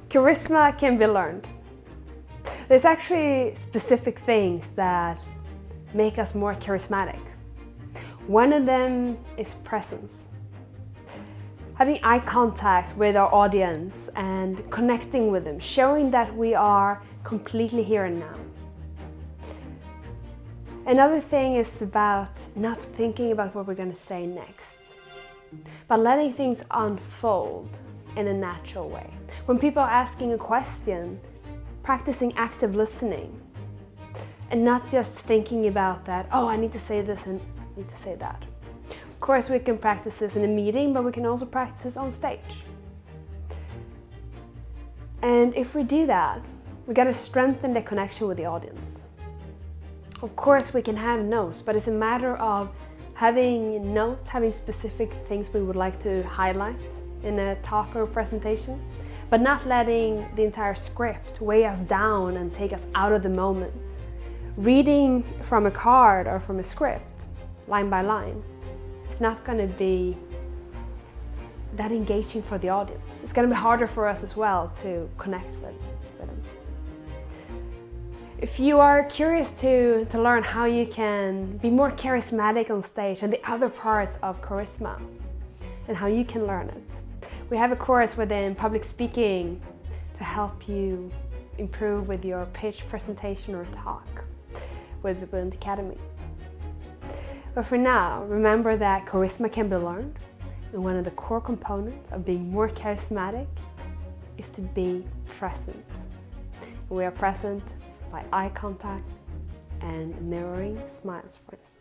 Charisma can be learned. There's actually specific things that make us more charismatic. One of them is presence. Having eye contact with our audience and connecting with them, showing that we are completely here and now. Another thing is about not thinking about what we're going to say next, but letting things unfold in a natural way. When people are asking a question, practicing active listening and not just thinking about that, oh, I need to say this and I need to say that. Of course, we can practice this in a meeting, but we can also practice this on stage. And if we do that, we got to strengthen the connection with the audience. Of course, we can have notes, but it's a matter of having notes, having specific things we would like to highlight in a talk or a presentation, but not letting the entire script weigh us down and take us out of the moment. Reading from a card or from a script, line by line, it's not going to be that engaging for the audience. It's going to be harder for us as well to connect with them. If you are curious to learn how you can be more charismatic on stage and the other parts of charisma and how you can learn it, we have a course within public speaking to help you improve with your pitch, presentation or talk with the Wellbeing Academy. But for now, remember that charisma can be learned, and one of the core components of being more charismatic is to be present. We are present by eye contact and mirroring smiles, for instance.